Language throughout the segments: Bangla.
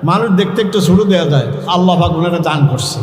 মানুষ দেখতে একটু ছোট দেওয়া যায়, আল্লাহ পাক ওনারা দান করছে।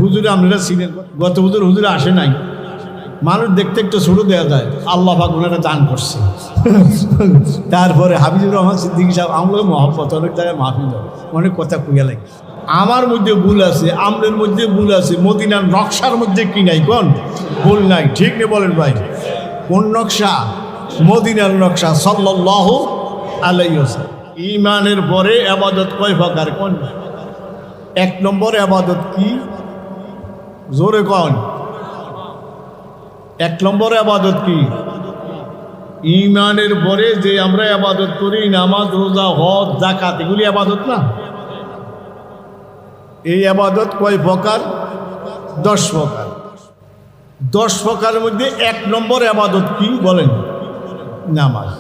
হুজুরে আপনারা ছিলেন, গত হুজুরে আসে নাই, মানুষ দেখতে একটু ছোট দেওয়া যায়, আল্লাহ পাক ওনারা দান করছে। তারপরে হাবিবুর রহমান সিদ্দিকী সাহেব আমলে মহব্বত, অনেক জায়গায় মাহফিল হয়, অনেক কথা কুইয়া লাগে। আমার মধ্যে ভুল আছে, আমলের মধ্যে ভুল আছে, মদিনার নকশার মধ্যে কি নাই, কোন ভুল নাই, ঠিক নেই বলেন ভাই? কোন নকশা? মদিনার নকশা সাল্লাল্লাহু আলাইহি ওয়াসাল্লাম। ঈমানের পরে ইবাদত কয় প্রকার? কোন এক নম্বর ইবাদত কি? জোরে কোন এক নম্বর ইবাদত কি? ঈমানের পরে যে আমরা ইবাদত করি, নামাজ, রোজা, হজ, যাকাত, এগুলি ইবাদত না? এই ইবাদত কয় প্রকার? 10 প্রকার। 10 প্রকারের মধ্যে এক নম্বর ইবাদত কি বলেন? নামাজ।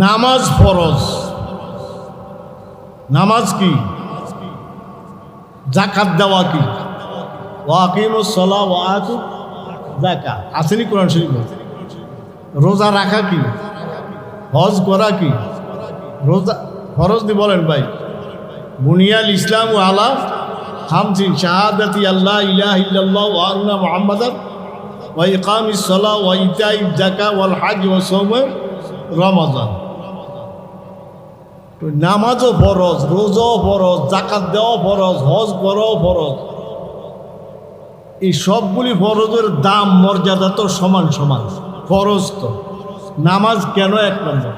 নামাজ ফরজ। নামাজ কি? যাকাত দেওয়া কি? ওয়া আকিমুস সালাহ ওয়া আতু যাকাত, আসেনি কোরআন শরীফে? রোজা রাখা কি? হজ করা কি? রোজা ফরজ দি বলেন ভাই? বুনিয়াল ইসলাম আলা খামসিন, শাহাদাতি আল্লাহ ইলাহা ইল্লাল্লাহ ওয়া আন্না মুহাম্মাদান ওয়া ইকামিস সালাহ ওয়া ইতাইজ যাকাত ওয়াল হজ ওয়া সাওম রমাদান। তো নামাজও ফরজ, রোজাও ফরজ, যাকাত দেওয়া ফরজ, হজ করাও ফরজ। এই সবগুলি ফরজের দাম মর্যাদা তো সমান সমান। ফরজ তো, নামাজ কেন এক নম্বর?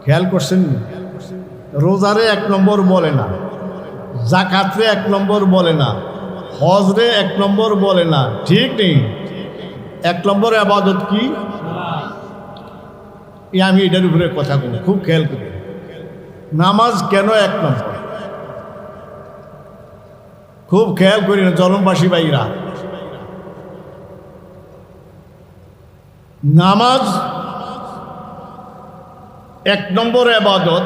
খেয়াল করছেন? রোজারে এক নম্বর বলে না, যাকাতরে এক নম্বর বলে না, হজরে এক নম্বর বলে না, ঠিক নেই? এক নম্বর ইবাদত কি? আমি এটার উপরে কথা বলি, খুব খেয়াল করি। নামাজ কেন এক নম্বর? খুব খেয়াল করি না জলমবাসী ভাইরা। নামাজ এক নম্বর ইবাদত।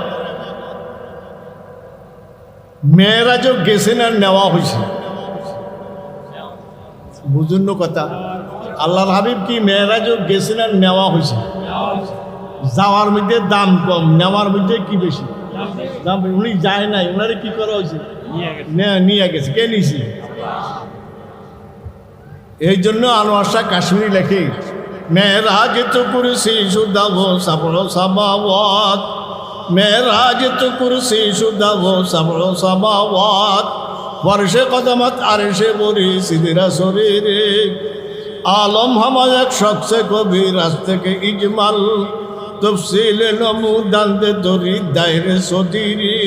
মেয়েরাজও গেছেন আর নেওয়া হয়েছে, বুঝুন কথা? আল্লাহর হাবিব কি মেয়েরাজও গেছেন আর নেওয়া হয়েছে? যাওয়ার মধ্যে দাম কম, নেওয়ার মধ্যে কি বেশি দাম? উনি যায় নাই, ওনারে কি করা হয়েছে? নিয়ে গেছে। কে নিয়েছে? এই জন্য আনোয়ার শাহ কাশ্মীরি লেখে, মেরাজ তো কুরসি শুদা वो सबरो समावात, मेराज तो कुर्सी शुदा वो सबरो समावात, फर्श कदमत अर्शे बुरी सिदरा सरीरे, आलम हम एक शख्स को भी रास्ते के इजमल, तफसील नमूदान दे दोरी दायरे सोदीरी,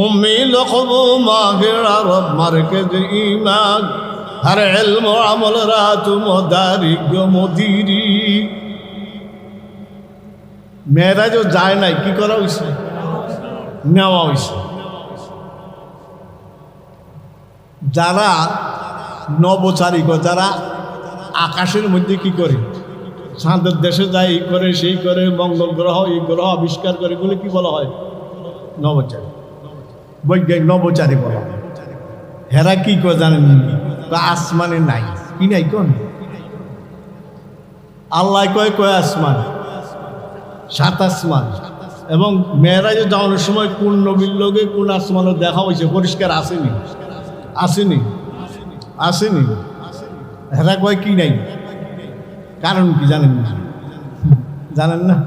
उम्मी लखबो माहिरा रब मरकज ईमान, हर इल्म अमल रात मदारिक मुदीरी। মেয়েরাজও যায় নাই, কি করা হয়েছে? নেওয়া হয়েছে। যারা নবচারিক, যারা আকাশের মধ্যে কি করে, চাঁদের দেশে যায়, এই করে সেই করে, মঙ্গল গ্রহ এই গ্রহ আবিষ্কার করে, এগুলো কি বলা হয়? নবচারী, বৈজ্ঞানিক নবচারী বলা হয়। হেরা কি করে জানেন? আসমানে নাই, কি নাই কোন? আল্লাহ কয় কয় আসমান, 7 আসমান। এবং মেয়েরাজে যাওয়ানোর সময় কোন নবীর লোকে কোন আসমানও দেখা হয়েছে, পরিষ্কার আসেনি? আসেনি? আসেনি? হেরা কয় কি নাই, কারণ কি জানেন না? জানেন না?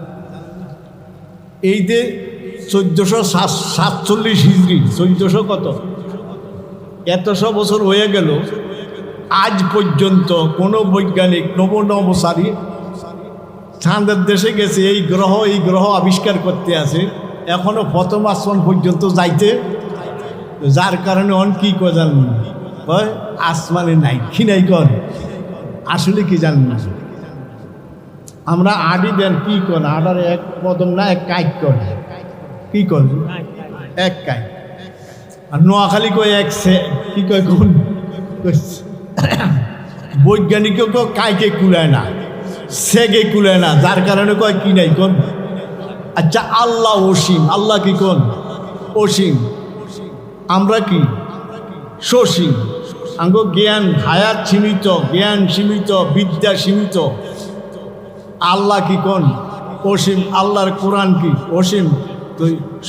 এই যে 1447 হিজরি, 1400 কত, এতশো বছর হয়ে গেল, আজ পর্যন্ত কোনো বৈজ্ঞানিক নবচারী চাঁদের দেশে গেছে, এই গ্রহ আবিষ্কার করতে আছে, এখনো প্রথম আসমান পর্যন্ত যাইতে, যার কারণে অন কি করে জানেন? আসমানে নাই, কি নাই কর? আসলে কি জানেন না? আমরা আডি দেন কি কর, আডার এক কদম না এক কাইক কর, কি কর? এক কাইক। আর নোয়াখালী কয় এক সে, কি কয় কোন? বৈজ্ঞানিকও তো কাইকে কুলায় না, সেগে কুলায় না, যার কারণে কয় কি নাই কোন? আচ্ছা, আল্লাহ অসীম, আল্লাহ কি কোন? অসীম। আমরা কি? সসীম। আঙ্গ জ্ঞান হায়াত সীমিত, জ্ঞান সীমিত, বিদ্যা সীমিত। আল্লাহ কি কোন? অসীম, আল্লাহর কোরআন কি অসীম, তো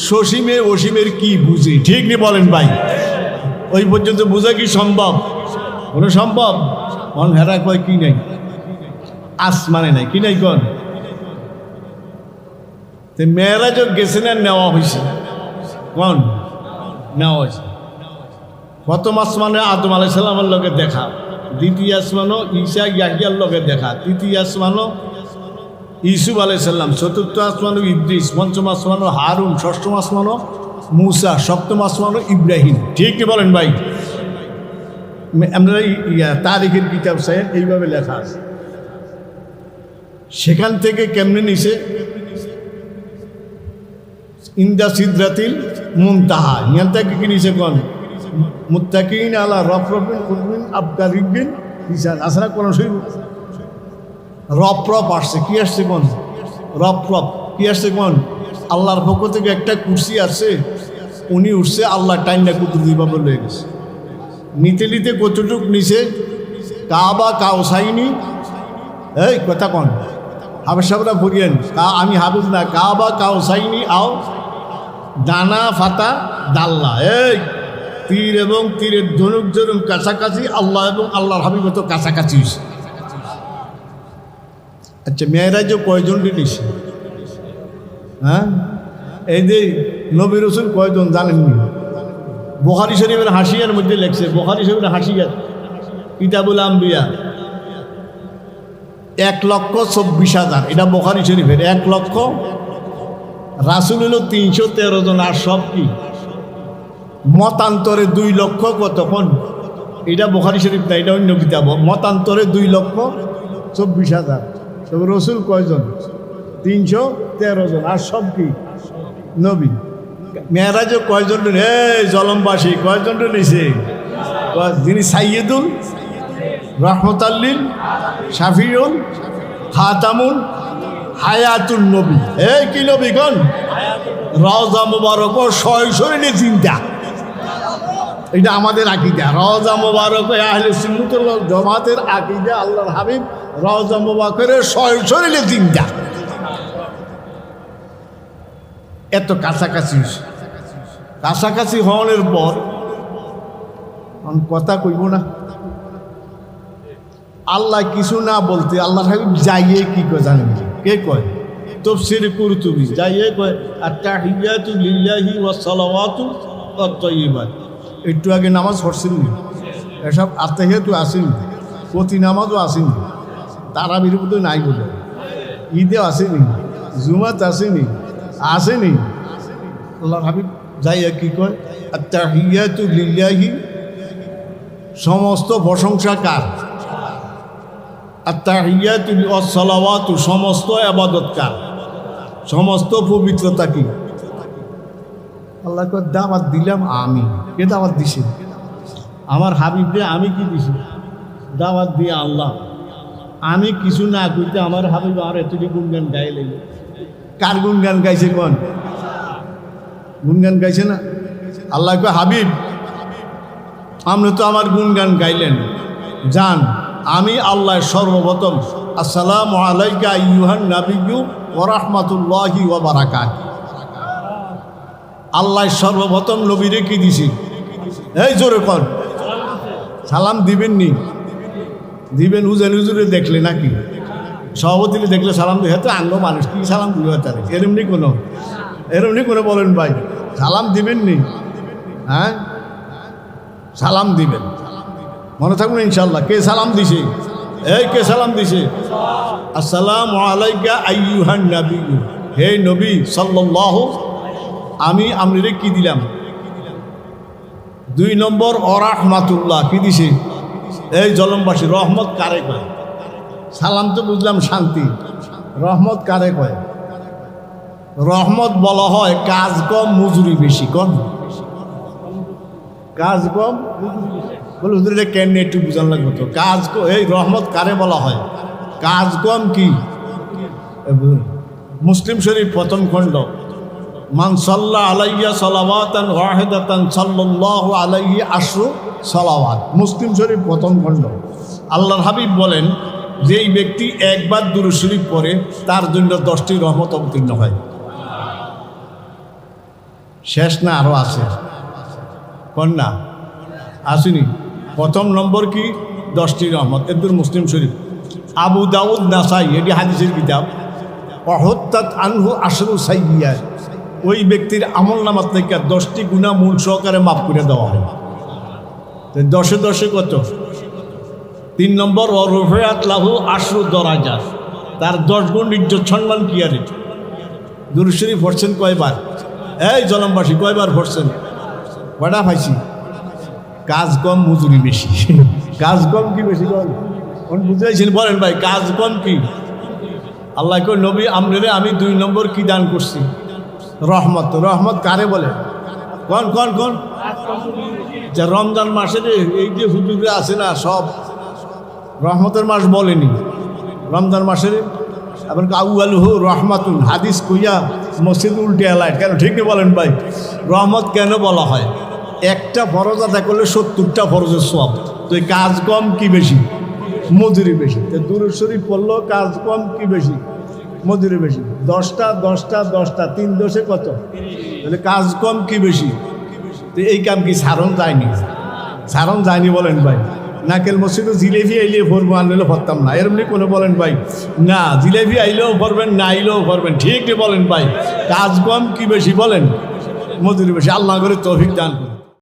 সসীমে অসীমের কি বুঝি, ঠিক নি বলেন ভাই? ওই পর্যন্ত বোঝা কি সম্ভব? কোনো সম্ভব? মন হেরা কয় কি নাই, আসমানে নাই, কি নাই কন? মেয়েরাজ গেছে না নেওয়া হয়েছে, কন নেওয়া হয়েছে। প্রথম আসমানে আদম আলাইহিস সালামের লগে দেখা, দ্বিতীয় আসমানও ঈসা ইয়াহিয়ার লগে দেখা, তৃতীয় আসমানও ইউসুফ আলাইহিস সালাম, চতুর্থ আসমানও ইদ্রিস, পঞ্চম আসমানও হারুন, ষষ্ঠম আসমানও মুসা, সপ্তম আসমানও ইব্রাহিম, ঠিক কি বলেন ভাই? আমরা তারিখের কিতাব সাহেব এইভাবে লেখা আছে। সেখান থেকে কেমনে নিছে? ইন্দা সিদরাতিল মুনতাহা, ইয়ান থেকে কি নিছে কোন? মুত্তাকিন আলা রফরফিন কুদবিন আবকারিবিন নিসান আসরা কোন শরীফ রফরফ আসছে, কি আসছে কোন? রফরফ কি আসছে কোন? আল্লাহর পক্ষ থেকে একটা কুরসি আসছে, উনি উঠছে, আল্লাহ টাইনা কুতুর দিবা বলে গেছে। নিতে নিতে কতটুক নিছে? কাবা কাউসাইনি, এই কথা কন হাবের সাহেবরা বলিয়েন, আমি হাবিজ না, কাবা কাউসাইনি আও দানা ফাতা দাল্লা, এই তীর এবং তীরের ধনুক যেরকম কাছাকাছি, আল্লাহ এবং আল্লাহর হাবিব তো কাছাকাছি হয়েছে। আচ্ছা, মেয়েরাজ কয়জন নিছে? হ্যাঁ, এই যে নবী রাসূল কয়জন জানেননি? বুখারী শরীফের হাসিয়ার মধ্যে লেখছে, বুখারী শরীফের হাসিয়া কিতাবুল আম্বিয়া 1,24,000, এটা বুখারী শরীফের 1 লক্ষ, রাসূল হলো 313 জন, আর সব কি মতান্তরে 2 লক্ষ কতক্ষণ, এটা বুখারী শরীফ না, এটা অন্য কিতাব। মতান্তরে 2,24,000, তবে রসুল কয়জন? 313 জন, আর সব কি নবী। মেয়েরাজও কয়জন? এই জলমবাসী কয়জন নিছে? যিনি সাইয়্যিদুল রহমতাল্লিল শাফিউল খাতামুল হায়াতুন নবী, এই কি নবী কোন? রওজা মুবারক শরীরে চিন্তা, এটা আমাদের আকীদা। রওজা মুবারক আহলে সুন্নাত ওয়াল জামাতের আকীদা, আল্লাহর হাবিব রওজা মুবারকের শরীরে চিন্তা, এত কাছাকাছি। কাছাকাছি হওয়ার পর কথা কইব না, আল্লাহ কিছু না বলতে আল্লাহর হাবিব যাইয়ে কি কয় জানেন? কে কয়? তাফসীর কুরতুবী যাইয়ে কয় আত-তাহিয়াতু লিল্লাহি ওয়াস সালাওয়াতু ওয়াত তাইয়্যিবাত। একটু আগে নামাজ পড়ছিলেন, এসব আত্তাহিয়াতু আসেনি, প্রতি নামাজও আসেনি, তারাবির মধ্যে নাই বলে, ঈদে আসেনি, জুমাত আসেনি, আসেনি। আল্লাহর হাবিব যাইয়া কি কয়? আত-তাহিয়াতু লিল্লাহি, সমস্ত প্রশংসা কার? আত-তাহিয়াতু ওয়াস সালাওয়াতু, সমস্ত ইবাদত কার? সমস্ত পবিত্রতা কি? আল্লাহ কয় দাওয়াত দিলাম আমি। কে দাওয়াত দিছে? আমার হাবিবরে আমি কি দিছি? দাওয়াত দিয়ে আল্লাহ। আমি কিছু না কইতে আমার হাবিব আর এতটি গুণগান গাইলে, কার গুণগান গাইছে কোন? গুণগান গাইছে না? আল্লাহ কয় হাবিব আপনি তো আমার গুণগান গাইলেন, যান আমি আল্লাহ সর্বপ্রথম আসসালামু আলাইকা আইয়ুহান নাবিয়্যু ওয়া রাহমাতুল্লাহি ওয়া বারাকাতুহু, আল্লাহ সর্বপ্রথম নবীরে কি দিছি? এই জোরে কর, সালাম দিবেন নি? দিবেন। হুজুরে দেখলে নাকি সভাপতিরে দেখলে সালাম দিয়ে তো আঙ্গ মানুষ কি সালাম দিবে তারে? এরমনি কোনো বলেন ভাই, সালাম দিবেন নি? হ্যাঁ, সালাম দিবেন, মনে থাকুন ইনশাল্লাহ। কে সালাম দিছে? এই কে সালাম দিছে? আসসালামু আলাইকা আইয়ুহান নাবিয়্যু, হে নবী সাল্লাল্লাহু, আমি আমরে কি দিলাম? 2 নম্বর রাহমাতুল্লাহ, কি দিছে? এই জলমবাসী, রহমত কারে কয়? সালাম তো বুঝলাম শান্তি, রহমত কারে কয়? রহমত বলা হয় কাজ কম মজুরি বেশি। কম কাজ কম বলে হুজুর এটা কেন একটু বুঝান লাগবে তো। কাজ এই রহমত কারে বলা হয়? কাজ কম কি? মুসলিম শরীফ প্রথম খণ্ড, মান সাল্লা আলাইয়া সালাওয়াতান ওয়াহিদাতান সাল্লাল্লাহু আলাইহি আশরু সালাওয়াত, মুসলিম শরীফ প্রথম খণ্ড। আল্লাহর হাবিব বলেন যেই ব্যক্তি একবার দুরূদ শরীফ পড়ে তার জন্য 10টি রহমত অবতীর্ণ হয়। শেষ না আরও আছে? কন্যা আসেনি? প্রথম নম্বর কি? 10টি রহমত। এদের মুসলিম শরীফ, আবু দাউদ, নাসাই, এটি হাদিসের কিতাব। অহত্যাত আনহু আশরু সাইয়্যিয়া, ওই ব্যক্তির আমল নামাত থেকে 10টি গুনাহ মূল সহকারে মাফ করে দেওয়া হয়। 10এ 10 কত? 3 নম্বর, ও রুফিআত লাহু আশরু দরাজাত, তার 10 গুণ ইজ্জত সম্মান কি আরে। দুরূদ শরীফ পড়ছেন কয়বার? এই জনমবাসী কয়বার পড়ছেন? কয়টা পাইছি? কাজ কম মজুরি বেশি। কাজ কম কি বেশি বল? বুঝাইছেন বলেন ভাই, কাজ কম কি? আল্লাহ কই নবী আমরে আমি 2 নম্বর কি দান করছি? রহমত। রহমত কারে বলে? কোন কোন কোন? যে রমজান মাসে এই যে হুজুরে আছে না সব রহমতের মাস বলেনি রমজান মাসের। আপনার আউয়ালুহু রহমাতুন, হাদিস কইয়া মসজিদ উল্টে এলায় কেন? ঠিক বলেন ভাই, রহমত কেন বলা হয়? একটা ফরজ আদায় করলে 70টা ফরজের সওয়াব। তো এই কাজ কম কি বেশি? মজুরি বেশি। তো দুরূদ শরীফ পড়লো কাজ কম কি বেশি? মজুরি বেশি। 10টা 10টা 10টা 3 10 কত? তাহলে কাজ কম কি বেশি? তো এই কাম কি সারণ যায়নি? সারণ যায়নি বলেন ভাই। নাকেল মসজিদে জিলেবি আইলে পড়বো, আনলে পড়তাম না এরমনি কোনো বলেন ভাই? না, জিলেবি আইলেও পড়বেন, না আইলেও পড়বেন। ঠিক বলেন ভাই, কাজ কম কি বেশি? বলেন মজুরি বেশি। আল্লাহ করে তৌফিক দান করুন।